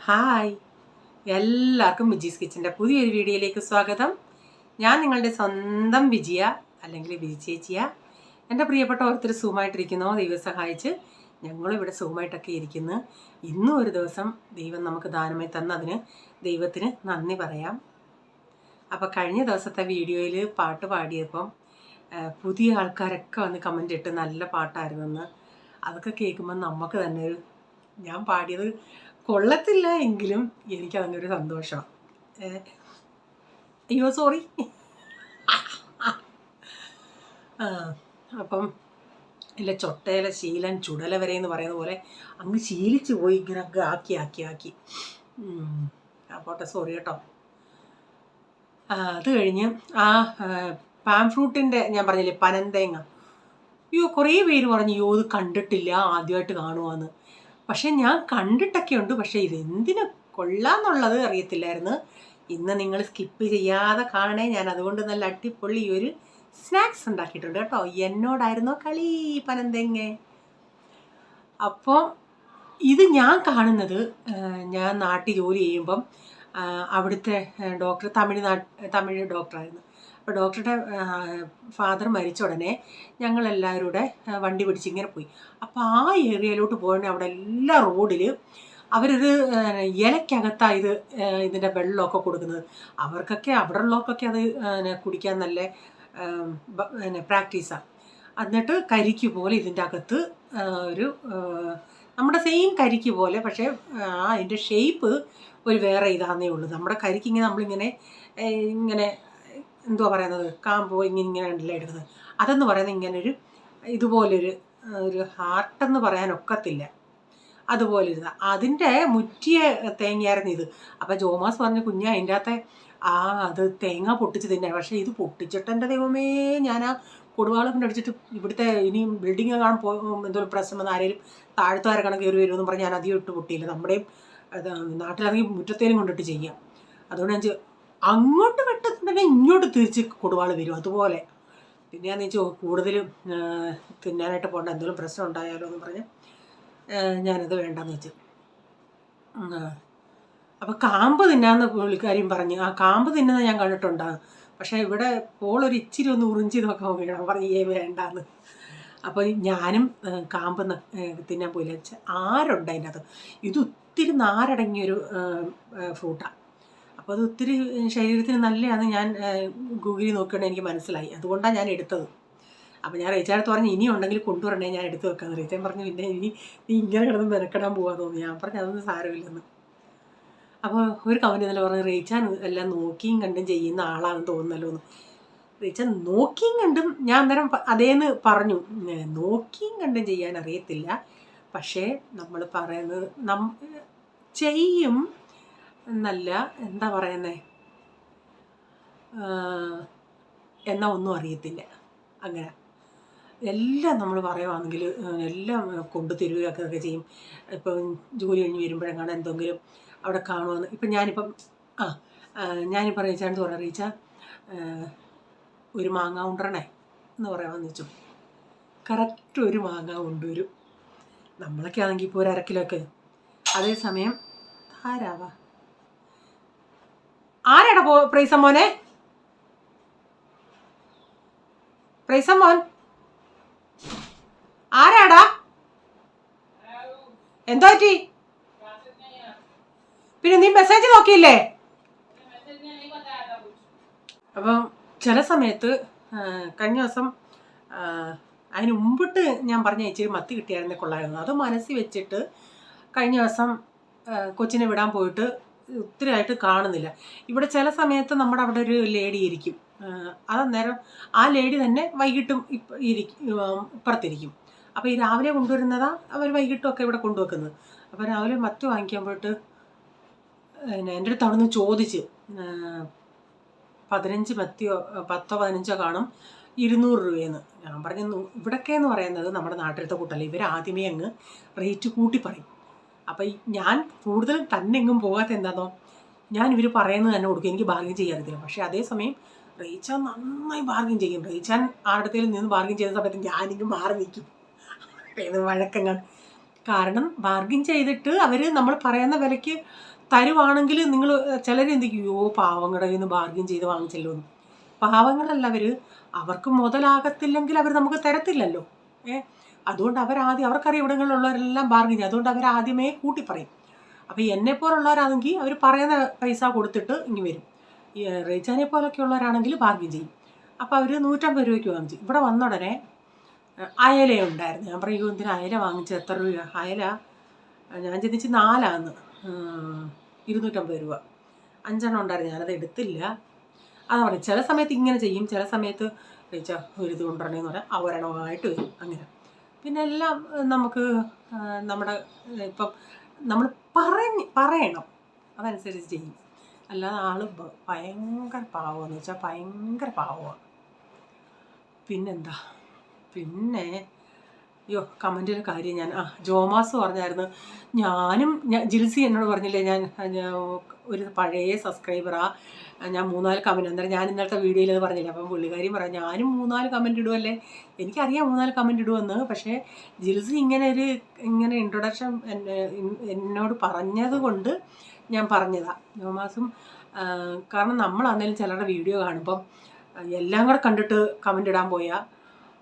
Hi, എല്ലാവർക്കും വിജീസ് കിച്ചൻ്റെ പുതിയൊരു വീഡിയോയിലേക്ക് സ്വാഗതം. ഞാൻ നിങ്ങളുടെ സ്വന്തം വിജയ അല്ലെങ്കിൽ വിജി ചേച്ചിയ. എൻ്റെ പ്രിയപ്പെട്ട ഓരോരുത്തർ സുഖമായിട്ടിരിക്കുന്നോ? ദൈവം സഹായിച്ച് ഞങ്ങളിവിടെ സുഖമായിട്ടൊക്കെ ഇരിക്കുന്നു. ഇന്നും ഒരു ദിവസം ദൈവം നമുക്ക് ദാനമായി തന്നതിന് ദൈവത്തിന് നന്ദി പറയാം. അപ്പോൾ കഴിഞ്ഞ ദിവസത്തെ വീഡിയോയിൽ പാട്ട് പാടിയപ്പം പുതിയ ആൾക്കാരൊക്കെ വന്ന് കമൻ്റ് ഇട്ട് നല്ല പാട്ടായിരുന്നെന്ന്. അതൊക്കെ കേൾക്കുമ്പോൾ നമുക്ക് തന്നെ ഞാൻ പാടിയത് കൊള്ളത്തില്ല എങ്കിലും എനിക്കതിൻ്റെ ഒരു സന്തോഷമാണ്. അയ്യോ സോറി. അപ്പം ഇല്ല, ചൊട്ടയില ശീലൻ ചുടല വരെ എന്ന് പറയുന്ന പോലെ അങ്ങ് ശീലിച്ചു പോയി, ഇങ്ങനെ ആക്കി. പോട്ടെ, സോറി കേട്ടോ. അത് കഴിഞ്ഞ് പാം ഫ്രൂട്ടിൻ്റെ ഞാൻ പറഞ്ഞില്ലേ, പനന്തേങ്ങ. അയ്യോ കുറേ പേര് പറഞ്ഞു അയ്യോ ഇത് കണ്ടിട്ടില്ല, ആദ്യമായിട്ട് കാണുവാന്ന്. പക്ഷെ ഞാൻ കണ്ടിട്ടൊക്കെ ഉണ്ട്, പക്ഷെ ഇതെന്തിനു കൊള്ളാന്നുള്ളത് അറിയത്തില്ലായിരുന്നു. ഇന്ന് നിങ്ങൾ സ്കിപ്പ് ചെയ്യാതെ കാണണേ. ഞാൻ അതുകൊണ്ട് നല്ല അടിപൊളി ഒരു സ്നാക്സ് ഉണ്ടാക്കിയിട്ടുണ്ട് കേട്ടോ. എന്നോടായിരുന്നോ കളി പനന്തേങ്ങ. അപ്പോൾ ഇത് ഞാൻ കാണുന്നത്, ഞാൻ നാട്ടിൽ ജോലി ചെയ്യുമ്പം അവിടുത്തെ ഡോക്ടർ തമിഴ് ഡോക്ടറായിരുന്നു. അപ്പോൾ ഡോക്ടറുടെ ഫാദർ മരിച്ച ഉടനെ ഞങ്ങളെല്ലാവരും കൂടെ വണ്ടി പിടിച്ച് ഇങ്ങനെ പോയി. അപ്പോൾ ആ ഏരിയയിലോട്ട് പോകണേ അവിടെ എല്ലാ റോഡിൽ അവരൊരു ഇലക്കകത്താണ് ഇതിൻ്റെ വെള്ളമൊക്കെ കൊടുക്കുന്നത്. അവർക്കൊക്കെ അവിടെ ഉള്ളവർക്കൊക്കെ അത് കുടിക്കാൻ നല്ല പ്രാക്ടീസാണ്. എന്നിട്ട് കരിക്ക് പോലെ ഇതിൻ്റെ അകത്ത് ഒരു നമ്മുടെ സെയിം കരിക്ക് പോലെ, പക്ഷേ അതിൻ്റെ ഷേപ്പ് ഒരു വേറെ ഇതാന്നേ ഉള്ളൂ. നമ്മുടെ കരിക്കിങ്ങനെ നമ്മളിങ്ങനെ ഇങ്ങനെ എന്തുവാ പറയുന്നത്, കാമ്പോ ഇങ്ങനെ ഉണ്ടല്ലോ എടുക്കുന്നത്. അതെന്ന് പറയുന്നത് ഇങ്ങനൊരു ഇതുപോലൊരു ഹാർട്ടെന്ന് പറയാനൊക്കത്തില്ല, അതുപോലിരുന്ന അതിൻ്റെ മുറ്റിയ തേങ്ങയായിരുന്നു ഇത്. അപ്പം ജോമാസ് പറഞ്ഞു കുഞ്ഞ അതിൻ്റെ അകത്തെ അത് തേങ്ങ പൊട്ടിച്ച് തിന്നെ. പക്ഷേ ഇത് പൊട്ടിച്ചിട്ട് എൻ്റെ ദൈവമേ, ഞാൻ ആ കൊടുവാളൊക്കെ അടിച്ചിട്ട് ഇവിടുത്തെ ഇനിയും ബിൽഡിങ് കാണാൻ എന്തോ പ്രശ്നം വന്ന് ആരെങ്കിലും താഴ്ത്തുകാരെ കണക്ക് കയറി വരുമെന്ന് പറഞ്ഞ് ഞാൻ അധികം ഇട്ട് പൊട്ടിയില്ല. നമ്മുടെയും നാട്ടിലാണെങ്കിൽ മുറ്റത്തേനും കൊണ്ടിട്ട് ചെയ്യാം. അതുകൊണ്ട് ഞാൻ അങ്ങോട്ട് വെട്ടുന്നുണ്ടെങ്കിൽ ഇങ്ങോട്ട് തിരിച്ച് കൊടുവാൾ വരും അതുപോലെ. പിന്നെ ഞാൻ വെച്ചാൽ കൂടുതലും തിന്നാനായിട്ട് പോകണ്ട, എന്തെങ്കിലും പ്രശ്നം ഉണ്ടായാലോ എന്ന് പറഞ്ഞ് ഞാനത് വേണ്ടെന്ന് വെച്ചു. അപ്പോൾ കാമ്പ് തിന്നാന്ന് പുള്ളിക്കാരിയും പറഞ്ഞ്. ആ കാമ്പ് തിന്നുന്നത് ഞാൻ കണ്ടിട്ടുണ്ടാകും, പക്ഷേ ഇവിടെ പോളൊരു ഇച്ചിരി ഒന്ന് ഉറിഞ്ചി നോക്കാൻ വേണം പറഞ്ഞ് വേണ്ടാന്ന്. അപ്പോൾ ഞാനും കാമ്പ് തിന്നാൻ പോയില്ല. ആരുണ്ട് അതിൻ്റെ അത്. ഇത് ഒത്തിരി നാരടങ്ങിയൊരു ഫ്രൂട്ടാണ്. അപ്പോൾ അത് ഒത്തിരി ശരീരത്തിന് നല്ലതാണ്. ഞാൻ ഗൂഗിളിൽ നോക്കിയിട്ട് എനിക്ക് മനസ്സിലായി, അതുകൊണ്ടാണ് ഞാൻ എടുത്തത്. അപ്പോൾ ഞാൻ റീച്ചാർഡ് പറഞ്ഞ് ഇനി ഉണ്ടെങ്കിൽ കൊണ്ടുവരണേ, ഞാൻ എടുത്ത് വെക്കാമെന്ന്. റീച്ചാൻ പറഞ്ഞു പിന്നെ നീ ഇങ്ങനെ കിടന്ന് മെനക്കെടാൻ പോകാൻ തോന്നി. ഞാൻ പറഞ്ഞു അതൊന്നും സാരമില്ലെന്ന്. അപ്പോൾ ഒരു കമൻറ്റ് ഇന്നലെ പറഞ്ഞു റീച്ചാൻ എല്ലാം നോക്കിയും കണ്ടും ചെയ്യുന്ന ആളാണെന്ന് തോന്നുന്നല്ലോ എന്ന്. റീച്ചാൻ നോക്കിയും കണ്ടും ഞാൻ അന്നേരം അതേന്ന് പറഞ്ഞു, നോക്കിയും കണ്ടും ചെയ്യാൻ അറിയത്തില്ല, പക്ഷേ നമ്മൾ പറയുന്നത് ചെയ്യും എന്നല്ല, എന്താ പറയുന്നത്, എന്നാൽ ഒന്നും അറിയത്തില്ല. അങ്ങനെ എല്ലാം നമ്മൾ പറയുവാണെങ്കിൽ എല്ലാം കൊണ്ടു തരുകയൊക്കെ ചെയ്യും. ഇപ്പം ജോലി കഴിഞ്ഞ് വരുമ്പോഴെങ്ങാണ് എന്തെങ്കിലും അവിടെ കാണുമെന്ന്. ഇപ്പം ഞാനിപ്പോൾ റീച്ചാണ്ട് പറയാം, റീച്ച ഒരു മാങ്ങ കൊണ്ടുവരണേ എന്ന് പറയാമെന്ന് വെച്ചു. കറക്റ്റ് ഒരു മാങ്ങ കൊണ്ടുവരും. നമ്മളൊക്കെ ആണെങ്കിൽ ഇപ്പോൾ ഒരു അരക്കിലൊക്കെ. അതേസമയം ആരാവാ ആരാടാ പ്രൈസമ്മോനെ, പ്രൈസമ്മോൻ ആരാടാ? എന്തോ പറ്റി? പിന്നെ നീ മെസ്സേജ് നോക്കിയില്ലേ? അപ്പം ചില സമയത്ത് കഴിഞ്ഞ ദിവസം അതിന് മുമ്പിട്ട് ഞാൻ പറഞ്ഞ ഇച്ചിരി മത്തി കിട്ടിയായിരുന്നേ കൊള്ളായിരുന്നു. അത് മനസ്സിൽ വെച്ചിട്ട് കഴിഞ്ഞ ദിവസം കൊച്ചിനെ വിടാൻ പോയിട്ട് ഒത്തിരി ആയിട്ട് കാണുന്നില്ല. ഇവിടെ ചില സമയത്ത് നമ്മുടെ അവിടെ ഒരു ലേഡി ഇരിക്കും. അതന്നേരം ആ ലേഡി തന്നെ വൈകിട്ടും ഇപ്പുറത്തിരിക്കും. അപ്പോൾ ഈ രാവിലെ കൊണ്ടുവരുന്നതാ അവർ വൈകിട്ടും ഒക്കെ ഇവിടെ കൊണ്ടുവെക്കുന്നത്. അപ്പോൾ രാവിലെ മത്തി വാങ്ങിക്കാൻ പോയിട്ട് എൻ്റെ അടുത്ത് അവിടെ നിന്ന് ചോദിച്ച് 15 മത്തിയോ 10-15 കാണും, 200 രൂപയെന്ന്. ഞാൻ പറഞ്ഞു ഇവിടൊക്കെ എന്ന് പറയുന്നത് നമ്മുടെ നാട്ടിലത്തെ കൂട്ടല്ല, ഇവർ ആദ്യമേ അങ്ങ് റേറ്റ് കൂട്ടി പറയും. അപ്പം ഞാൻ കൂടുതൽ തന്നെ എങ്ങും പോകാത്ത എന്താണോ, ഞാൻ ഇവർ പറയുന്നത് തന്നെ കൊടുക്കും. എനിക്ക് ബാർഗിൻ ചെയ്യാറില്ല. പക്ഷേ അതേസമയം റീച്ചാൻ നന്നായി ബാർഗിൻ ചെയ്യും. റീച്ചാൻ ആരുടെത്തേലും നിന്ന് ബാർഗിൻ ചെയ്യുന്ന സമയത്ത് ഞാനിങ്ങ് മാറി നിൽക്കും. വഴക്കങ്ങൾ കാരണം ബാർഗിൻ ചെയ്തിട്ട് അവർ നമ്മൾ പറയുന്ന വിലയ്ക്ക് തരുവാണെങ്കിൽ നിങ്ങൾ ചിലർ എന്തിക്കും, യോ പാവങ്ങളുടെ കയ്യിൽ നിന്ന് ബാർഗിൻ ചെയ്ത് വാങ്ങിച്ചല്ലോ എന്ന്. പാവങ്ങളല്ല അവർ, അവർക്ക് മുതലാകത്തില്ലെങ്കിൽ അവർ നമുക്ക് തരത്തില്ലല്ലോ. അതുകൊണ്ട് അവർക്കറിയാം ഇവിടങ്ങളിലുള്ളവരെല്ലാം ബാർഗിൻ ചെയ്യും. അതുകൊണ്ട് അവരാദ്യമേ കൂട്ടി പറയും. അപ്പോൾ എന്നെപ്പോലുള്ളവരാണെങ്കിൽ അവർ പറയുന്ന പൈസ കൊടുത്തിട്ട് ഇങ്ങ് വരും. ഈ റേച്ചാനെ പോലൊക്കെ ഉള്ളവരാണെങ്കിൽ ബാർഗിൻ ചെയ്യും. അപ്പോൾ അവർ 150 രൂപയ്ക്ക് വാങ്ങിച്ചു. ഇവിടെ വന്ന ഉടനെ അയല ഉണ്ടായിരുന്നു. ഞാൻ പറയും എന്തിനാ അയല വാങ്ങിച്ചത്, എത്ര രൂപ അയല? ഞാൻ ചിന്തിച്ച് 4 250 രൂപ. 5 ഉണ്ടായിരുന്നു, ഞാനത് എടുത്തില്ല. അതാ പറയും, ചില സമയത്ത് ഇങ്ങനെ ചെയ്യും, ചില സമയത്ത് റേച്ചാ ഒരു ഇത് കൊണ്ടുവരണമെന്ന് പറയാം, ഒരെണ്ണമായിട്ട് വരും. അങ്ങനെ പിന്നെ എല്ലാം നമുക്ക് നമ്മുടെ ഇപ്പം നമ്മൾ പറയണം, അതനുസരിച്ച് ചെയ്യും. അല്ലാതെ ആൾ ഭയങ്കര പാവമെന്ന് വെച്ചാൽ ഭയങ്കര പാവമാണ്. പിന്നെന്താ, പിന്നെ കമൻറ്റിൻ്റെ കാര്യം ഞാൻ ജോമാസ് പറഞ്ഞായിരുന്നു. ജിൽസി എന്നോട് പറഞ്ഞില്ലേ, ഞാൻ ഒരു പഴയ സബ്സ്ക്രൈബറാ, ഞാൻ 3-4 കമൻറ്റ്, അന്നേരം ഞാൻ ഇന്നലത്തെ വീഡിയോയിൽ അത് പറഞ്ഞില്ല. അപ്പം പുള്ളിക്കാരി പറയാം, ഞാനും 3-4 കമൻറ്റ് ഇടുമല്ലേ, എനിക്കറിയാം 3-4 കമൻറ്റ് ഇടുമെന്ന്. പക്ഷേ ജിൽസി ഇങ്ങനെ ഇൻട്രൊഡക്ഷൻ എന്നോട് പറഞ്ഞത് കൊണ്ട് ഞാൻ പറഞ്ഞതാണ്. ജോമാസും കാരണം നമ്മളാണെങ്കിലും ചിലരുടെ വീഡിയോ കാണുമ്പം എല്ലാം കൂടെ കണ്ടിട്ട് കമൻ്റ് ഇടാൻ പോയാൽ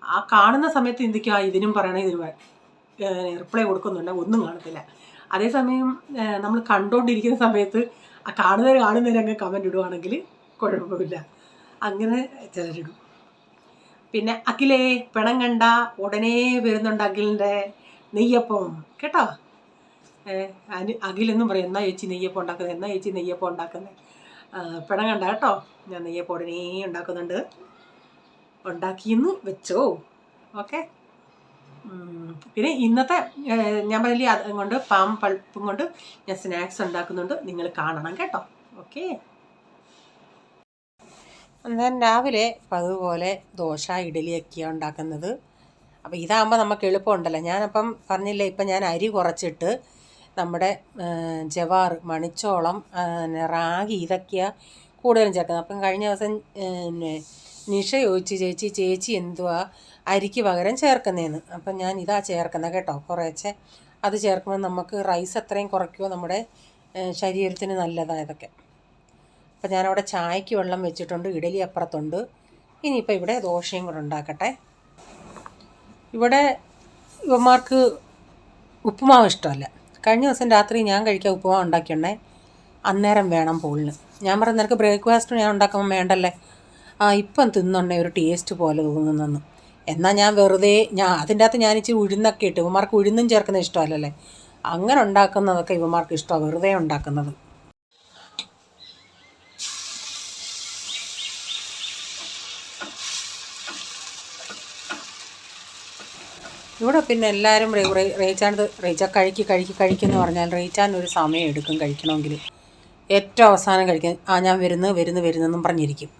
ആ കാണുന്ന സമയത്ത് എന്തൊക്കെയാ ഇതിനും പറയണേ ഇതിനും റിപ്ലൈ കൊടുക്കുന്നുണ്ട്, ഒന്നും കാണത്തില്ല. അതേസമയം നമ്മൾ കണ്ടുകൊണ്ടിരിക്കുന്ന സമയത്ത് ആ കാണുന്നവർ അങ്ങ് കമൻ്റ് ഇടുവാണെങ്കിൽ കുഴപ്പമില്ല. അങ്ങനെ ചിലരിടും. പിന്നെ അഖിലേ, പിണം കണ്ട ഉടനെ വരുന്നുണ്ട് അഖിലിൻ്റെ നെയ്യപ്പം കേട്ടോ. അഖിലെന്നും പറയും, എന്നാ ചേച്ചി നെയ്യപ്പം ഉണ്ടാക്കുന്നത്, പിണം കണ്ട കേട്ടോ. ഞാൻ നെയ്യപ്പം ഉടനെ ഉണ്ടാക്കുന്നുണ്ട്, ഉണ്ടാക്കിയെന്ന് വെച്ചോ. ഓക്കെ. പിന്നെ ഇന്നത്തെ ഞാൻ പറഞ്ഞില്ലേ, അതുകൊണ്ട് പാം പൾപ്പും കൊണ്ട് ഞാൻ സ്നാക്സ് ഉണ്ടാക്കുന്നുണ്ട്, നിങ്ങൾ കാണണം കേട്ടോ. ഓക്കെ. അന്നേരം രാവിലെ അതുപോലെ ദോശ ഇഡലിയൊക്കെയാണ് ഉണ്ടാക്കുന്നത്. അപ്പോൾ ഇതാകുമ്പോൾ നമുക്ക് എളുപ്പമുണ്ടല്ലോ. ഞാനപ്പം പറഞ്ഞില്ലേ, ഇപ്പം ഞാൻ അരി കുറച്ചിട്ട് നമ്മുടെ ജവാർ, മണിച്ചോളം, റാഗി ഇതൊക്കെയാണ് കൂടുതലും ചേർക്കുന്നത്. അപ്പം കഴിഞ്ഞ ദിവസം നിഷ ചോദിച്ചു, ചേച്ചി എന്തുവാ അരിക്ക് പകരം ചേർക്കുന്നതെന്ന്. അപ്പം ഞാൻ ഇതാ ചേർക്കുന്നത് കേട്ടോ. കുറേശ്ശെ അത് ചേർക്കുമ്പോൾ നമുക്ക് റൈസ് അത്രയും കുറയ്ക്കുമോ, നമ്മുടെ ശരീരത്തിന് നല്ലതാണ് ഇതൊക്കെ. അപ്പം ഞാനവിടെ ചായക്ക് വെള്ളം വെച്ചിട്ടുണ്ട്, ഇഡലി അപ്പുറത്തുണ്ട്. ഇനിയിപ്പോൾ ഇവിടെ ദോശയും കൂടെ ഉണ്ടാക്കട്ടെ. ഇവിടെ ഇവന്മാർക്ക് ഉപ്പുമാവ് ഇഷ്ടമല്ല. കഴിഞ്ഞ ദിവസം രാത്രി ഞാൻ കഴിക്കാൻ ഉപ്പുമാവ് ഉണ്ടാക്കിയുണ്ടേ, അന്നേരം വേണം പോളിന്. ഞാൻ പറഞ്ഞു, നിനക്ക് ബ്രേക്ക്ഫാസ്റ്റ് ഞാൻ ഉണ്ടാക്കുമ്പോൾ വേണ്ടല്ലേ, ഇപ്പം തിന്നുണ്ടേ ഒരു ടേസ്റ്റ് പോലെ തോന്നുന്നെന്ന്. എന്നാൽ ഞാൻ അതിൻ്റെ അകത്ത് ഞാൻ ഇച്ചിരി ഉഴുന്നൊക്കെ ഇട്ട്, ഇവന്മാർക്ക് ഉഴുന്നും ചേർക്കുന്നത് ഇഷ്ടമല്ലല്ലേ, അങ്ങനെ ഉണ്ടാക്കുന്നതൊക്കെ ഇവന്മാർക്ക് ഇഷ്ടമാണ്, വെറുതെ ഉണ്ടാക്കുന്നത്. ഇവിടെ പിന്നെ എല്ലാവരും റേച്ച കഴിക്കുമെന്ന് പറഞ്ഞാൽ റേച്ചാൻ ഒരു സമയം എടുക്കും കഴിക്കണമെങ്കിൽ. ഏറ്റവും അവസാനം കഴിക്കാൻ ഞാൻ വരുന്നെന്നും പറഞ്ഞിരിക്കും.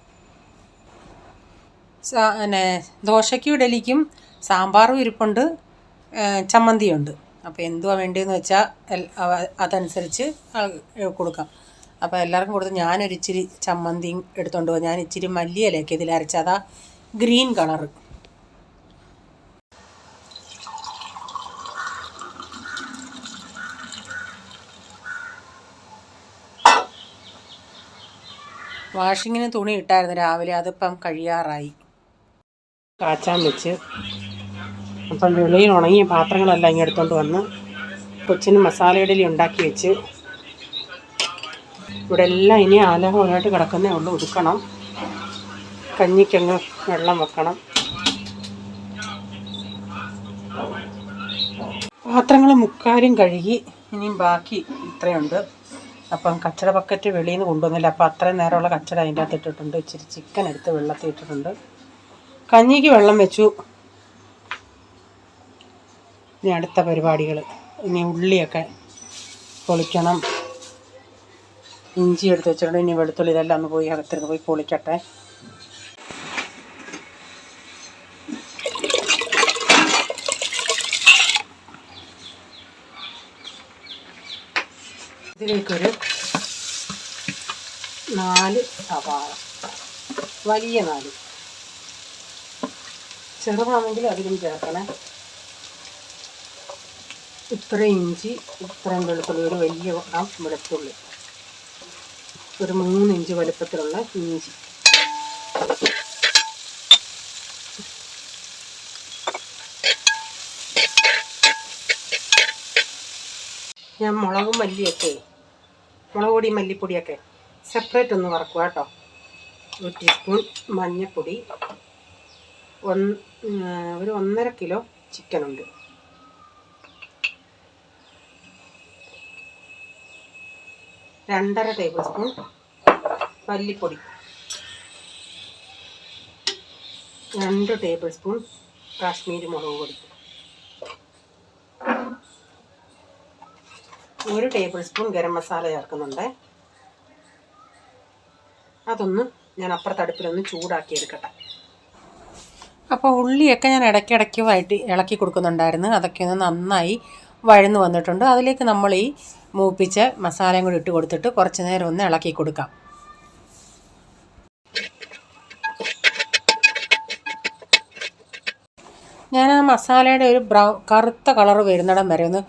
പിന്നെ ദോശയ്ക്കും ഇഡലിക്കും സാമ്പാറും ഇരിപ്പുണ്ട്, ചമ്മന്തിയുണ്ട്. അപ്പോൾ എന്തുവാ വേണ്ടതെന്ന് വെച്ചാൽ അതനുസരിച്ച് കൊടുക്കാം. അപ്പോൾ എല്ലാവർക്കും കൊടുത്ത് ഞാനൊരിച്ചിരി ചമ്മന്തിയും എടുത്തുകൊണ്ട് പോകും. ഞാൻ ഇച്ചിരി മല്ലിയിലൊക്കെ ഇതിലരച്ചതാ ഗ്രീൻ കളറ്. വാഷിങ്ങിന് തുണി ഇട്ടായിരുന്നു രാവിലെ, അതിപ്പം കഴിയാറായി. കാച്ചാൻ വെച്ച് അപ്പം വെളിയിൽ ഉണങ്ങിയ പാത്രങ്ങളെല്ലാം ഇങ്ങനെ എടുത്തുകൊണ്ട് വന്ന് കൊച്ചിന് മസാല ഇഡലി ഉണ്ടാക്കി വെച്ച്. ഇവിടെ എല്ലാം ഇനി ആലാഹമായിട്ട് കിടക്കുന്നേ ഉള്ളൂ, ഒതുക്കണം. കഞ്ഞിക്കങ്ങ് വെള്ളം വെക്കണം. പാത്രങ്ങൾ മുക്കാലും കഴുകി, ഇനിയും ബാക്കി ഇത്രയുണ്ട്. അപ്പം കച്ചട ബക്കറ്റ് വെളിയിൽ നിന്ന് കൊണ്ടുവന്നില്ല, അപ്പോൾ അത്രയും നേരമുള്ള കച്ചട അതിൻ്റെ അകത്ത് ഇട്ടിട്ടുണ്ട്. ഇച്ചിരി ചിക്കൻ എടുത്ത് വെള്ളത്തിൽ ഇട്ടിട്ടുണ്ട്. കഞ്ഞിക്ക് വെള്ളം വെച്ചു. ഇനി അടുത്ത പരിപാടികൾ, ഇനി ഉള്ളിയൊക്കെ പൊളിക്കണം. ഇഞ്ചി എടുത്ത് വെച്ചിട്ടുണ്ട്, ഇനി വെളുത്തുള്ളി ഇതെല്ലാം ഒന്ന് പോയി അകത്തിരുന്ന് പോയി പൊളിക്കട്ടെ. ഇതിലേക്കൊരു 4 സവാള, വലിയ 4, ചെറുതാണെങ്കിൽ അതിലും ചേർക്കണേ. ഇത്രയും ഇഞ്ചി, ഇത്രയും വെളുത്തുള്ളി, ഒരു വലിയ വെളുത്തുള്ളി. ഒരു 3 ഇഞ്ച് വലുപ്പത്തിലുള്ള ഇഞ്ചി. ഞാൻ മുളക് പൊടി മല്ലിപ്പൊടിയൊക്കെ സെപ്പറേറ്റ് ഒന്ന് വറക്കുക കേട്ടോ. 1 ടീസ്പൂൺ മഞ്ഞൾപ്പൊടി, ഒരു 1.5 കിലോ ചിക്കനുണ്ട്. 2.5 ടേബിൾ സ്പൂൺ മല്ലിപ്പൊടി, 2 ടേബിൾ സ്പൂൺ കാശ്മീരി മുളക് പൊടി, 1 ടേബിൾ സ്പൂൺ ഗരം മസാല ചേർക്കുന്നുണ്ട്. അതൊന്ന് ഞാൻ അപ്പുറത്തെ അടുപ്പിലൊന്ന് ചൂടാക്കി എടുക്കട്ടെ. അപ്പോൾ ഉള്ളിയൊക്കെ ഞാൻ ഇടയ്ക്കിടയ്ക്ക് ഇളക്കി കൊടുക്കുന്നുണ്ടായിരുന്നു. അതൊക്കെ ഒന്ന് നന്നായി വഴന്ന് വന്നിട്ടുണ്ട്. അതിലേക്ക് നമ്മൾ ഈ മൂപ്പിച്ച മസാലയും കൂടി ഇട്ട് കൊടുത്തിട്ട് കുറച്ച് നേരം ഒന്ന് ഇളക്കി കൊടുക്കാം. ഞാൻ ആ മസാലയുടെ ഒരു കറുത്ത കളർ വരുന്നിടം വരെ ഒന്ന്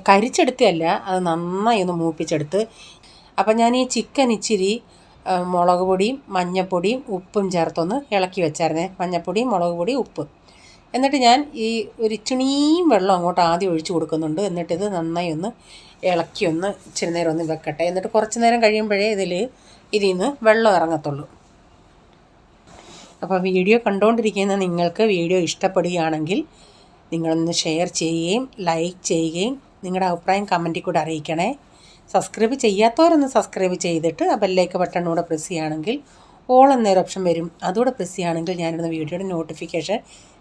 കരിച്ചെടുത്തല്ല, അത് നന്നായി ഒന്ന് മൂപ്പിച്ചെടുത്ത്. അപ്പം ഞാൻ ഈ ചിക്കൻ ഇച്ചിരി മുളക് പൊടിയും മഞ്ഞൾപ്പൊടിയും ഉപ്പും ചേർത്തൊന്ന് ഇളക്കി വെച്ചായിരുന്നേ. മഞ്ഞൾപ്പൊടി, മുളക് പൊടി, ഉപ്പ്. എന്നിട്ട് ഞാൻ ഈ ഒരു ഇച്ചിണിയും വെള്ളം അങ്ങോട്ട് ആദ്യം ഒഴിച്ച് കൊടുക്കുന്നുണ്ട്. എന്നിട്ടിത് നന്നായി ഒന്ന് ഇളക്കി ഒന്ന് ഇച്ചിരി നേരം ഒന്ന് വെക്കട്ടെ. എന്നിട്ട് കുറച്ച് നേരം കഴിയുമ്പോഴേ ഇതിൽ നിന്ന് വെള്ളം ഇറങ്ങത്തുള്ളൂ. അപ്പോൾ വീഡിയോ കണ്ടുകൊണ്ടിരിക്കുന്ന നിങ്ങൾക്ക് വീഡിയോ ഇഷ്ടപ്പെടുകയാണെങ്കിൽ നിങ്ങളൊന്ന് ഷെയർ ചെയ്യുകയും ലൈക്ക് ചെയ്യുകയും നിങ്ങളുടെ അഭിപ്രായം കമൻറ്റിൽ കൂടെ അറിയിക്കണേ. സബ്സ്ക്രൈബ് ചെയ്യാത്തവരൊന്ന് സബ്സ്ക്രൈബ് ചെയ്തിട്ട് ആ ബെല്ലൈക്കൺ ബട്ടൺ കൂടെ പ്രസ് ചെയ്യുകയാണെങ്കിൽ ഓൾ എന്നൊരു ഓപ്ഷൻ വരും. അതുകൂടെ പ്രസ് ചെയ്യുകയാണെങ്കിൽ ഞാനിടുന്ന വീഡിയോയുടെ നോട്ടിഫിക്കേഷൻ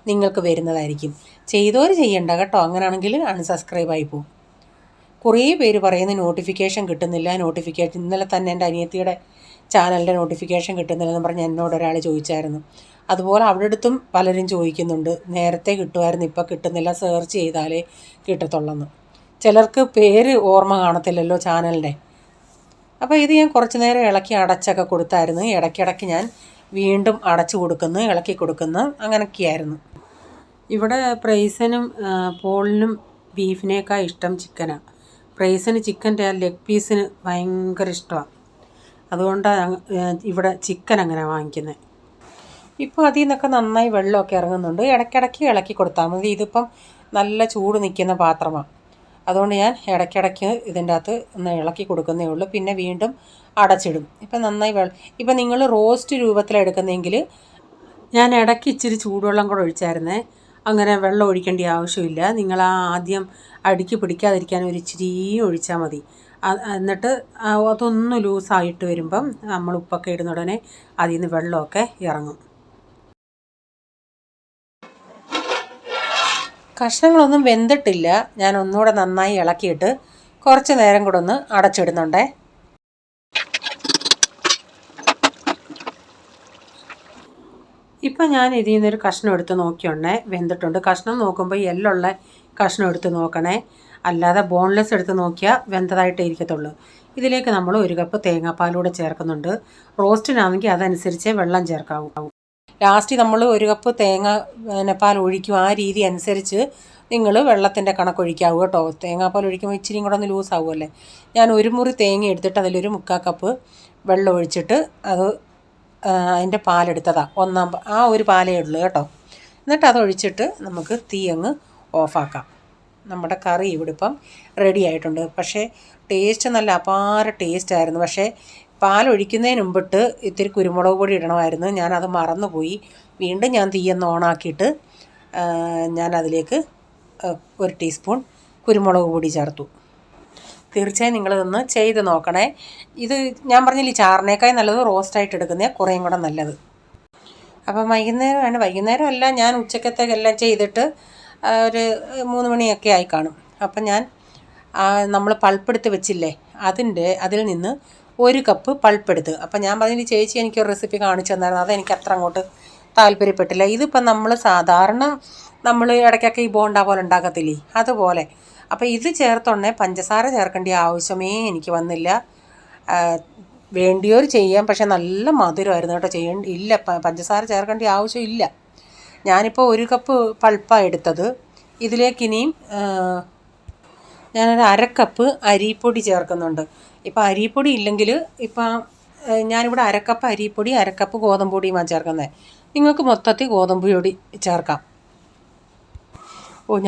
നിങ്ങൾക്ക് വരുന്നതായിരിക്കും. ചെയ്തവർ ചെയ്യണ്ട കേട്ടോ, അങ്ങനെയാണെങ്കിൽ അൺസബ്സ്ക്രൈബ് ആയി പോകും. കുറേ പേര് പറയുന്നത് നോട്ടിഫിക്കേഷൻ കിട്ടുന്നില്ല. ഇന്നലെ തന്നെ എൻ്റെ അനിയത്തിയുടെ ചാനലിൻ്റെ നോട്ടിഫിക്കേഷൻ കിട്ടുന്നില്ലെന്ന് പറഞ്ഞ് എന്നോട് ഒരാൾ ചോദിച്ചായിരുന്നു. അതുപോലെ അവിടെ അടുത്തും പലരും ചോദിക്കുന്നുണ്ട്. നേരത്തെ കിട്ടുമായിരുന്നു, ഇപ്പോൾ കിട്ടുന്നില്ല, സെർച്ച് ചെയ്താലേ കിട്ടത്തുള്ളെന്ന്. ചിലർക്ക് പേര് ഓർമ്മ കാണത്തില്ലല്ലോ ചാനലിൻ്റെ. അപ്പോൾ ഇത് ഞാൻ കുറച്ച് നേരം ഇളക്കി അടച്ചൊക്കെ കൊടുത്തായിരുന്നു. ഇടയ്ക്കിടയ്ക്ക് ഞാൻ വീണ്ടും അടച്ചു കൊടുക്കുന്നു, ഇളക്കി കൊടുക്കുന്നു, അങ്ങനെയൊക്കെയായിരുന്നു. ഇവിടെ പ്രൈസനും പോളിനും ബീഫിനേക്കാൾ ഇഷ്ടം ചിക്കനാണ്. പ്രൈസിന് ചിക്കൻ്റെ ആ ലെഗ് പീസിന് ഭയങ്കര ഇഷ്ടമാണ്. അതുകൊണ്ടാണ് ഇവിടെ ചിക്കൻ അങ്ങനെ വാങ്ങിക്കുന്നത്. ഇപ്പോൾ അതിൽ നിന്നൊക്കെ നന്നായി വെള്ളമൊക്കെ ഇറങ്ങുന്നുണ്ട്. ഇടയ്ക്കിടയ്ക്ക് ഇളക്കി കൊടുത്താൽ മതി. ഇതിപ്പം നല്ല ചൂട് നിൽക്കുന്ന പാത്രമാണ്. അതുകൊണ്ട് ഞാൻ ഇടയ്ക്കിടയ്ക്ക് ഇതിൻ്റെ അകത്ത് ഒന്ന് ഇളക്കി കൊടുക്കുന്നേ ഉള്ളൂ. പിന്നെ വീണ്ടും അടച്ചിടും. ഇപ്പം നന്നായി ഇപ്പം നിങ്ങൾ റോസ്റ്റ് രൂപത്തിലെടുക്കുന്നതെങ്കിൽ ഞാൻ ഇടയ്ക്ക് ഇച്ചിരി ചൂടുവെള്ളം കൂടെ ഒഴിച്ചായിരുന്നേ. അങ്ങനെ വെള്ളം ഒഴിക്കേണ്ട ആവശ്യമില്ല. നിങ്ങൾ ആദ്യം അടിക്ക് പിടിക്കാതിരിക്കാൻ ഒരു ഇച്ചിരി ഒഴിച്ചാൽ മതി. എന്നിട്ട് അതൊന്ന് ലൂസായിട്ട് വരുമ്പം നമ്മൾ ഉപ്പൊക്കെ ഇടുന്ന ഉടനെ അതിൽ നിന്ന് വെള്ളമൊക്കെ ഇറങ്ങും. കഷ്ണങ്ങളൊന്നും വെന്തിട്ടില്ല. ഞാൻ ഒന്നുകൂടെ നന്നായി ഇളക്കിയിട്ട് കുറച്ച് നേരം കൂടെ ഒന്ന് അടച്ചിടുന്നുണ്ടേ. ഇപ്പം ഞാൻ ഇതിൽ നിന്നൊരു കഷ്ണം എടുത്ത് നോക്കിയുണ്ടേ, വെന്തിട്ടുണ്ട്. കഷ്ണം നോക്കുമ്പോൾ എല്ലുള്ള കഷ്ണം എടുത്ത് നോക്കണേ, അല്ലാതെ ബോൺലെസ് എടുത്ത് നോക്കിയാൽ വെന്തതായിട്ടേ ഇരിക്കത്തുള്ളൂ. ഇതിലേക്ക് നമ്മൾ 1 കപ്പ് തേങ്ങാപ്പാലൂടെ ചേർക്കുന്നുണ്ട്. റോസ്റ്റിനാണെങ്കിൽ അതനുസരിച്ച് വെള്ളം ചേർക്കാവൂ. ലാസ്റ്റ് നമ്മൾ 1 കപ്പ് പാൽ ഒഴിക്കും. ആ രീതി അനുസരിച്ച് നിങ്ങൾ വെള്ളത്തിൻ്റെ കണക്കൊഴിക്കാവൂ കേട്ടോ. തേങ്ങാപ്പാൽ ഒഴിക്കുമ്പോൾ ഇച്ചിരിയും കൂടെ ഒന്ന് ലൂസാവുമല്ലേ. ഞാൻ 1 മുറി തേങ്ങ എടുത്തിട്ട് അതിലൊരു 3/4 കപ്പ് വെള്ളം ഒഴിച്ചിട്ട് അത് അതിൻ്റെ പാലെടുത്തതാണ്. ആ ഒരു പാലേ ഉള്ളൂ കേട്ടോ. എന്നിട്ട് അതൊഴിച്ചിട്ട് നമുക്ക് തീ അങ്ങ് ഓഫാക്കാം. നമ്മുടെ കറി ഇവിടെ ഇപ്പം റെഡി ആയിട്ടുണ്ട്. പക്ഷേ ടേസ്റ്റ് നല്ല അപാര ടേസ്റ്റായിരുന്നു. പക്ഷേ പാലൊഴിക്കുന്നതിന് മുമ്പിട്ട് ഇത്തിരി കുരുമുളക് പൊടി ഇടണമായിരുന്നു. ഞാനത് മറന്നുപോയി. വീണ്ടും ഞാൻ തീയൊന്ന് ഓണാക്കിയിട്ട് ഞാൻ അതിലേക്ക് 1 ടീസ്പൂൺ കുരുമുളക് പൊടി ചേർത്തു. തീർച്ചയായും നിങ്ങളിതൊന്ന് ചെയ്ത് നോക്കണേ. ഇത് ഞാൻ പറഞ്ഞില്ലേ, ചാറിനേക്കായി നല്ലത് റോസ്റ്റായിട്ട് എടുക്കുന്നതാണ് കുറേയും കൂടെ നല്ലത്. അപ്പം വൈകുന്നേരം അല്ല, ഞാൻ ഉച്ചക്കത്തേക്കെല്ലാം ചെയ്തിട്ട് ഒരു 3 മണിയൊക്കെ ആയി കാണും. അപ്പം ഞാൻ നമ്മൾ പൾപ്പെടുത്ത് വെച്ചില്ലേ, അതിൽ നിന്ന് 1 കപ്പ് പൾപ്പെടുത്ത്. അപ്പം ഞാൻ പറഞ്ഞില്ല, ചേച്ചി എനിക്കൊരു റെസിപ്പി കാണിച്ചു തന്നായിരുന്നു. അതെനിക്ക് അത്ര അങ്ങോട്ട് താല്പര്യപ്പെട്ടില്ല. ഇതിപ്പം നമ്മൾ സാധാരണ ഇടയ്ക്കൊക്കെ ഈ ബോണ്ട പോലെ ഉണ്ടാക്കത്തില്ലേ, അതുപോലെ. അപ്പോൾ ഇത് ചേർത്തുണ്ടേ പഞ്ചസാര ചേർക്കേണ്ട ആവശ്യമേ എനിക്ക് വന്നില്ല. വേണ്ടിയോർ ചെയ്യാം, പക്ഷെ നല്ല മധുരമായിരുന്നു കേട്ടോ. ഇല്ല, പഞ്ചസാര ചേർക്കേണ്ട ആവശ്യമില്ല. ഞാനിപ്പോൾ 1 കപ്പ് പൾപ്പാണ് എടുത്തത്. ഇതിലേക്കിനിയും ഞാനൊരു 1/2 കപ്പ് അരിപ്പൊടി ചേർക്കുന്നുണ്ട്. ഇപ്പം അരിപ്പൊടി ഇല്ലെങ്കിൽ ഇപ്പം ഞാനിവിടെ അരക്കപ്പ് അരിപ്പൊടി, അരക്കപ്പ് ഗോതമ്പ് പൊടിയുമാണ് ചേർക്കുന്നത്. നിങ്ങൾക്ക് മൊത്തത്തിൽ ഗോതമ്പ് പൊടി ചേർക്കാം.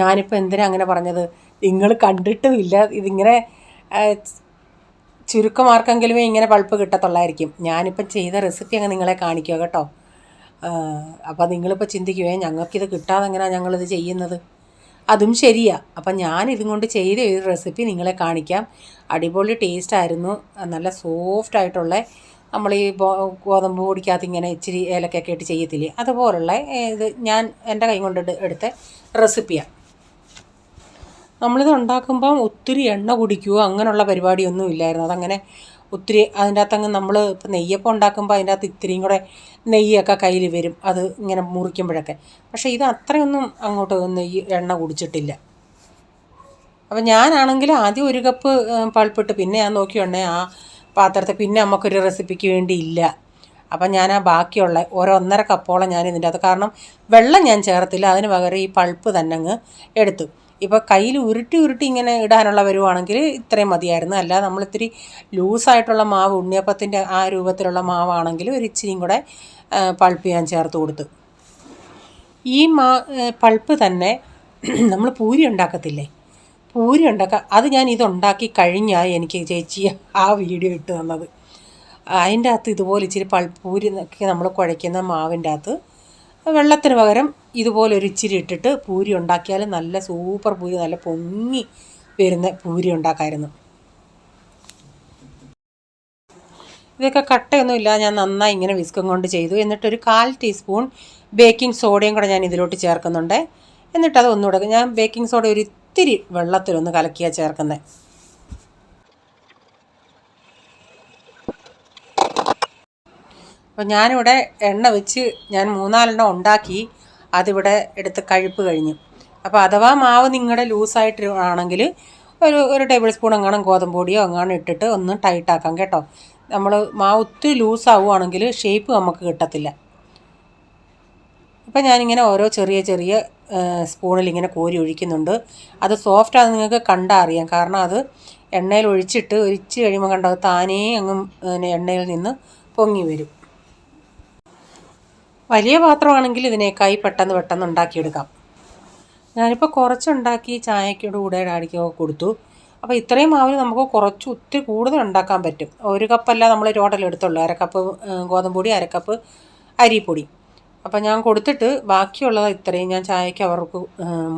ഞാനിപ്പോൾ എന്തിനാ അങ്ങനെ പറഞ്ഞത്? നിങ്ങൾ കണ്ടിട്ടുമില്ല. ഇതിങ്ങനെ ചുരുക്കമാർക്കെങ്കിലുമേ ഇങ്ങനെ പൾപ്പ് കിട്ടത്തുള്ളായിരിക്കും. ഞാനിപ്പം ചെയ്ത റെസിപ്പി അങ്ങ് നിങ്ങളെ കാണിക്കുക കേട്ടോ. അപ്പോൾ നിങ്ങളിപ്പോൾ ചിന്തിക്കുവേ ഞങ്ങൾക്കിത് കിട്ടാതെ എങ്ങനെയാണ് ഞങ്ങളിത് ചെയ്യുന്നത്? അതും ശരിയാണ്. അപ്പം ഞാനിതും കൊണ്ട് ചെയ്ത ഒരു റെസിപ്പി നിങ്ങളെ കാണിക്കാം. അടിപൊളി ടേസ്റ്റായിരുന്നു. നല്ല സോഫ്റ്റായിട്ടുള്ള നമ്മൾ ഈ ഗോതമ്പ് പൊടിക്കകത്ത് ഇങ്ങനെ ഇച്ചിരി ഏലക്കൊക്കെ ഇട്ട് ചെയ്യത്തില്ലേ, അതുപോലുള്ള ഇത് ഞാൻ എൻ്റെ കൈ കൊണ്ട് എടുത്ത റെസിപ്പിയാണ്. നമ്മളിത് ഉണ്ടാക്കുമ്പം ഒത്തിരി എണ്ണ കുടിക്കുകയോ അങ്ങനെയുള്ള പരിപാടിയൊന്നും ഇല്ലായിരുന്നു. അതങ്ങനെ ഒത്തിരി അതിൻ്റെ അകത്തങ്ങ് നമ്മൾ ഇപ്പോൾ നെയ്യപ്പം ഉണ്ടാക്കുമ്പോൾ അതിൻ്റെ അകത്ത് ഇത്തിരിയും കൂടെ നെയ്യൊക്കെ കയ്യിൽ വരും, അത് ഇങ്ങനെ മുറിക്കുമ്പോഴൊക്കെ. പക്ഷേ ഇത് അത്രയൊന്നും അങ്ങോട്ട് എണ്ണ കുടിച്ചിട്ടില്ല. അപ്പം ഞാനാണെങ്കിൽ ആദ്യം 1 കപ്പ് പൾപ്പിട്ട് പിന്നെ ഞാൻ നോക്കിയുണ്ടേ ആ പാത്രത്തിൽ പിന്നെ നമുക്കൊരു റെസിപ്പിക്ക് വേണ്ടി ഇല്ല. അപ്പം ഞാൻ ആ ബാക്കിയുള്ള 1.5 കപ്പോളം ഞാൻ ഇതിൻ്റെ അകത്ത്, കാരണം വെള്ളം ഞാൻ ചേർത്തില്ല, അതിന് പകരം ഈ പൾപ്പ് തന്നെ അങ്ങ് എടുത്തു. ഇപ്പോൾ കയ്യിൽ ഉരുട്ടി ഇങ്ങനെ ഇടാനുള്ള വരുവാണെങ്കിൽ ഇത്രയും മതിയായിരുന്നു. അല്ലാതെ നമ്മളിത്തിരി ലൂസായിട്ടുള്ള മാവ്, ഉണ്ണിയപ്പത്തിൻ്റെ ആ രൂപത്തിലുള്ള മാവാണെങ്കിൽ ഒരു ഇച്ചിരിയും കൂടെ പൾപ്പ് ഞാൻ ചേർത്ത് കൊടുത്തു. ഈ പൾപ്പ് തന്നെ നമ്മൾ പൂരി ഉണ്ടാക്കത്തില്ലേ, പൂരി ഉണ്ടാക്കുക, അത് ഞാൻ ഇതുണ്ടാക്കി കഴിഞ്ഞാൽ എനിക്ക് ചേച്ചി ആ വീഡിയോ ഇട്ട് തന്നത്. അതിൻ്റെ അകത്ത് ഇതുപോലെ ഇച്ചിരി പൂരി നമ്മൾ കുഴയ്ക്കുന്ന മാവിൻ്റെ അകത്ത് വെള്ളത്തിന് പകരം ഇതുപോലെ ഒരു ഇച്ചിരി ഇട്ടിട്ട് പൂരി ഉണ്ടാക്കിയാൽ നല്ല സൂപ്പർ പൂരി, നല്ല പൊങ്ങി വരുന്ന പൂരി ഉണ്ടാക്കാമായിരുന്നു. ഇതൊക്കെ കട്ടയൊന്നും ഇല്ല, ഞാൻ നന്നായി ഇങ്ങനെ വിസ്കം കൊണ്ട് ചെയ്തു. എന്നിട്ടൊരു 1/4 ടീസ്പൂൺ ബേക്കിംഗ് സോഡയും കൂടെ ഞാൻ ഇതിലോട്ട് ചേർക്കുന്നുണ്ട്. എന്നിട്ടത് ഒന്നുകൂടെ ഞാൻ ബേക്കിംഗ് സോഡ ഒരു ഇത്തിരി വെള്ളത്തിലൊന്ന് കലക്കിയാണ് ചേർക്കുന്നത്. അപ്പോൾ ഞാനിവിടെ എണ്ണ വെച്ച് ഞാൻ 3-4 എണ്ണം ഉണ്ടാക്കി, അതിവിടെ എടുത്ത് കഴിപ്പ് കഴിഞ്ഞു. അപ്പോൾ അഥവാ മാവ് നിങ്ങളുടെ ലൂസായിട്ട് ആണെങ്കിൽ ഒരു ടേബിൾ സ്പൂൺ എങ്ങാനും ഗോതമ്പ് പൊടിയോ എങ്ങാനും ഇട്ടിട്ട് ഒന്ന് ടൈറ്റാക്കാം കേട്ടോ. നമ്മൾ മാവ് ഒത്തിരി ലൂസാവുകയാണെങ്കിൽ ഷേപ്പ് നമുക്ക് കിട്ടത്തില്ല. അപ്പം ഞാനിങ്ങനെ ഓരോ ചെറിയ സ്പൂണിൽ ഇങ്ങനെ കോരി ഒഴിക്കുന്നുണ്ട്. അത് സോഫ്റ്റാണെന്ന് നിങ്ങൾക്ക് കണ്ടാൽ അറിയാം, കാരണം അത് എണ്ണയിൽ ഒഴിച്ചിട്ട് ഒരിച്ച് കഴിയുമ്പോൾ കണ്ടത് താനേ അങ്ങ് എണ്ണയിൽ നിന്ന് പൊങ്ങി വരും. വലിയ പാത്രമാണെങ്കിൽ ഇതിനേക്കായി പെട്ടെന്ന് ഉണ്ടാക്കിയെടുക്കാം. ഞാനിപ്പോൾ കുറച്ചുണ്ടാക്കി ചായക്കോട് കൂടെ ഡാഡിക്കൊക്കെ കൊടുത്തു. അപ്പോൾ ഇത്രയും മാവിൽ നമുക്ക് ഒത്തിരി കൂടുതൽ ഉണ്ടാക്കാൻ പറ്റും. 1 കപ്പല്ല നമ്മൾ ടോട്ടൽ എടുത്തുള്ളൂ. 1/2 കപ്പ് ഗോതമ്പ് പൊടി, 1/2 കപ്പ് അരിപ്പൊടി. അപ്പോൾ ഞാൻ കൊടുത്തിട്ട് ബാക്കിയുള്ളത് ഇത്രയും ഞാൻ ചായക്ക് അവർക്ക്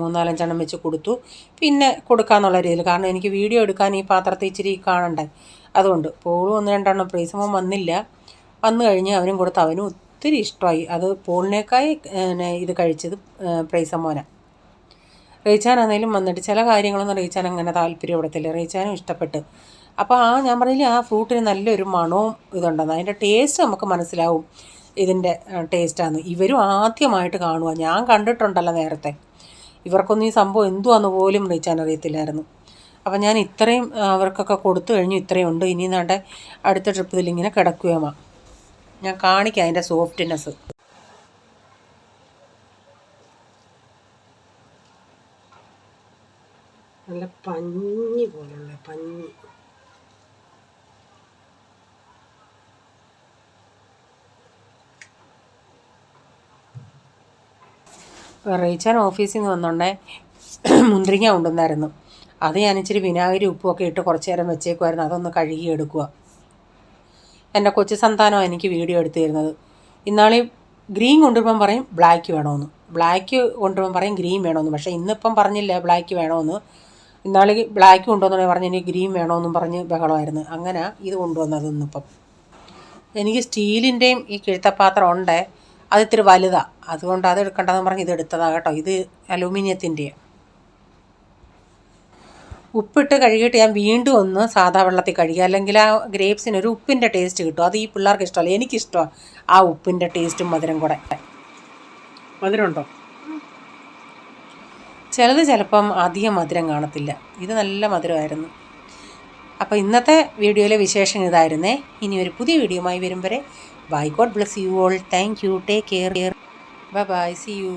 3-4 എണ്ണം വെച്ച് കൊടുത്തു. പിന്നെ കൊടുക്കാമെന്നുള്ള രീതിയിൽ, കാരണം എനിക്ക് വീഡിയോ എടുക്കാൻ ഈ പാത്രത്തിൽ ഇച്ചിരി കാണണ്ടേ, അതുകൊണ്ട്. പോളും 1-2 എണ്ണം പ്രീസമോൻ വന്നില്ല. വന്നു കഴിഞ്ഞ് അവനും കൊടുത്ത്, അവനും ഒത്തിരി ഇഷ്ടമായി. അത് പോളിനേക്കായി ഇത് കഴിച്ചത് പ്രൈസമോനാണ്. റീച്ചാനാണെങ്കിലും വന്നിട്ട് ചില കാര്യങ്ങളൊന്നും റീച്ചാൻ അങ്ങനെ താല്പര്യപ്പെടത്തില്ല, റീച്ചാനും ഇഷ്ടപ്പെട്ട്. അപ്പോൾ ഞാൻ പറഞ്ഞില്ലേ, ആ ഫ്രൂട്ടിന് നല്ലൊരു മണവും ഇതുണ്ടെന്ന്, അതിൻ്റെ ടേസ്റ്റ് നമുക്ക് മനസ്സിലാവും ഇതിൻ്റെ ടേസ്റ്റാന്ന്. ഇവരും ആദ്യമായിട്ട് കാണുക, ഞാൻ കണ്ടിട്ടുണ്ടല്ലോ നേരത്തെ. ഇവർക്കൊന്നും ഈ സംഭവം എന്തുവാന്ന് പോലും റീച്ചാൻ അറിയത്തില്ലായിരുന്നു. അപ്പം ഞാൻ ഇത്രയും അവർക്കൊക്കെ കൊടുത്തു കഴിഞ്ഞു. ഇത്രയും ഉണ്ട്. ഇനി നാട്ടെ അടുത്ത ട്രിപ്പ് ഇതിലിങ്ങനെ കിടക്കുകയുമാ. ഞാൻ കാണിക്കാം അതിൻ്റെ സോഫ്റ്റ്നെസ്. നല്ല പഞ്ഞി പോലുള്ള പഞ്ഞി. റീച്ചാൻ ഓഫീസിൽ നിന്ന് വന്നോണ്ടേ മുന്തിരിങ്ങ കൊണ്ടുവന്നായിരുന്നു. അത് ഞാൻ ഇച്ചിരി വിനാഗിരി ഉപ്പുമൊക്കെ ഇട്ട് കുറച്ച് നേരം വെച്ചേക്കുമായിരുന്നു. അതൊന്ന് കഴുകി എടുക്കുക. എൻ്റെ കൊച്ചു സന്താനമാണ് എനിക്ക് വീഡിയോ എടുത്തു തരുന്നത്. ഇന്നാളി ഗ്രീൻ കൊണ്ടുവരുമ്പം പറയും ബ്ലാക്ക് വേണമെന്ന്, ബ്ലാക്ക് കൊണ്ടുവരുമ്പം പറയും ഗ്രീൻ വേണമെന്ന്. പക്ഷേ ഇന്നിപ്പം പറഞ്ഞില്ല ബ്ലാക്ക് വേണമെന്ന്. ഇന്നാളി ബ്ലാക്ക് കൊണ്ടുവന്നുണ്ടെങ്കിൽ പറഞ്ഞ് ഇനി ഗ്രീൻ വേണമെന്നും പറഞ്ഞ് ബഹളമായിരുന്നു. അങ്ങനെ ഇത് കൊണ്ടുവന്നത് ഇന്നിപ്പം. എനിക്ക് സ്റ്റീലിൻ്റെയും ഈ കിഴുത്തപ്പാത്രം ഉണ്ട്, അത് ഇത്തിരി വലുതാണ്, അതുകൊണ്ട് അത് എടുക്കേണ്ടതെന്ന് പറഞ്ഞ് ഇത് എടുത്തതാണ് കേട്ടോ. ഇത് അലൂമിനിയത്തിൻ്റെയാണ്. ഉപ്പിട്ട് കഴുകിയിട്ട് ഞാൻ വീണ്ടും ഒന്ന് സാധാ വെള്ളത്തിൽ കഴുകി, അല്ലെങ്കിൽ ആ ഗ്രേപ്സിനൊരു ഉപ്പിൻ്റെ ടേസ്റ്റ് കിട്ടും. അത് ഈ പിള്ളേർക്ക് ഇഷ്ടമല്ല, എനിക്കിഷ്ടമാണ് ആ ഉപ്പിൻ്റെ ടേസ്റ്റും മധുരം കൂടെ. മധുരമുണ്ടോ? ചിലപ്പം അധികം മധുരം കാണത്തില്ല. ഇത് നല്ല മധുരമായിരുന്നു. അപ്പോൾ ഇന്നത്തെ വീഡിയോയിലെ വിശേഷം ഇതായിരുന്നേ. ഇനി ഒരു പുതിയ വീഡിയോയുമായി വരും വരെ bye, god bless you all. Thank you, take care, bye bye, see U.